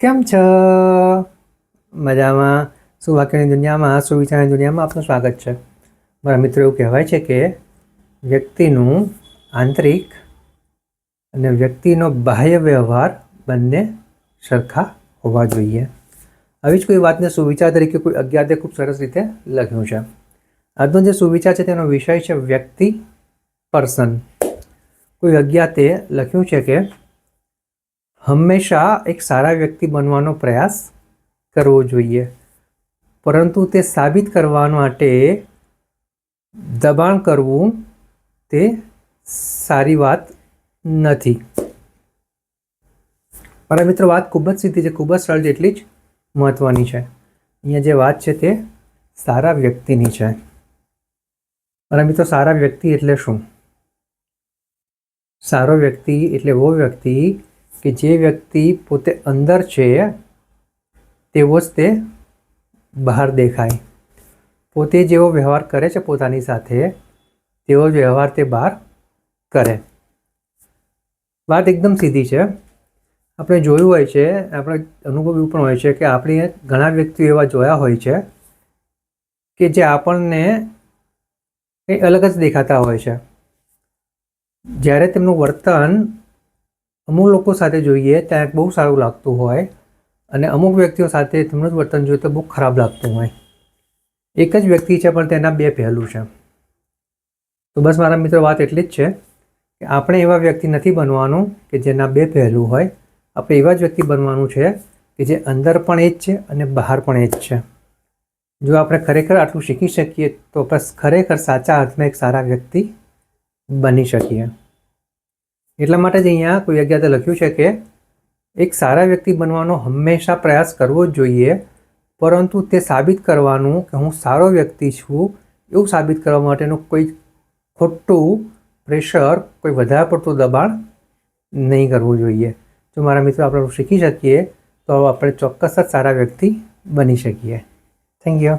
કેમ છો? મજામાં? સુવાક્યની દુનિયામાં, સુવિચારની દુનિયામાં આપનું સ્વાગત છે. મારા મિત્રો, એવું કહેવાય છે કે વ્યક્તિનું આંતરિક અને વ્યક્તિનો બાહ્ય વ્યવહાર બંને સરખા હોવા જોઈએ. આવી જ કોઈ વાતને સુવિચાર તરીકે કોઈ અજ્ઞાતે ખૂબ સરસ રીતે લખ્યું છે. આજનો જે સુવિચાર છે તેનો વિષય છે વ્યક્તિ, પર્સન. કોઈ અજ્ઞાતે લખ્યું છે કે હંમેશા એક સારા વ્યક્તિ બનવાનો પ્રયાસ કરવો જોઈએ, પરંતુ તે સાબિત કરવા માટે દબાણ કરવું તે સારી વાત નથી. મારા મિત્રો, વાત ખૂબ જ સીધી છે, ખૂબ જ સરળ, જેટલી જ મહત્વની છે. અહીંયા જે વાત છે તે સારા વ્યક્તિની છે. મારા મિત્રો, સારા વ્યક્તિ એટલે શું? સારો વ્યક્તિ એટલે એવો વ્યક્તિ કે જે વ્યક્તિ પોતે અંદર છે તેવો જ તે બહાર દેખાય. પોતે જેવો વ્યવહાર કરે છે પોતાની સાથે તેવો જ વ્યવહાર તે બહાર કરે. વાત એકદમ સીધી છે. આપણે જોયું હોય છે, આપણે અનુભવ્યું પણ હોય છે કે આપણે ઘણા વ્યક્તિઓ એવા જોયા હોય છે કે જે આપણને કંઈ અલગ જ દેખાતા હોય છે. જ્યારે તેમનું વર્તન અમુક લોકો સાથે જોઈએ ત્યાં બહુ સારું લાગતું હોય અને અમુક વ્યક્તિઓ સાથે તેમનું જ વર્તન જોઈએ તો બહુ ખરાબ લાગતું હોય. એક જ વ્યક્તિ છે પણ તેના બે પહેલું છે. તો બસ મારા મિત્રો, વાત એટલી જ છે કે આપણે એવા વ્યક્તિ નથી બનવાનું કે જેના બે પહેલું હોય. આપણે એવા જ વ્યક્તિ બનવાનું છે કે જે અંદર પણ એ જ છે અને બહાર પણ એ જ છે. જો આપણે ખરેખર આટલું શીખી શકીએ તો બસ ખરેખર સાચા અર્થમાં એક સારા વ્યક્તિ બની શકીએ. એટલા માટે જ અહીંયા કોઈ જગ્યાએ લખ્યું છે કે એક સારા વ્યક્તિ બનવાનો હંમેશા પ્રયાસ કરવો જ જોઈએ, પરંતુ તે સાબિત કરવાનું કે હું સારો વ્યક્તિ છું એવું સાબિત કરવા માટેનું કોઈ ખોટું પ્રેશર, કોઈ વધારે પડતું દબાણ નહીં કરવું જોઈએ. જો મારા મિત્રો આપણે શીખી શકીએ તો આપણે ચોક્કસ જ સારા વ્યક્તિ બની શકીએ. Thank you.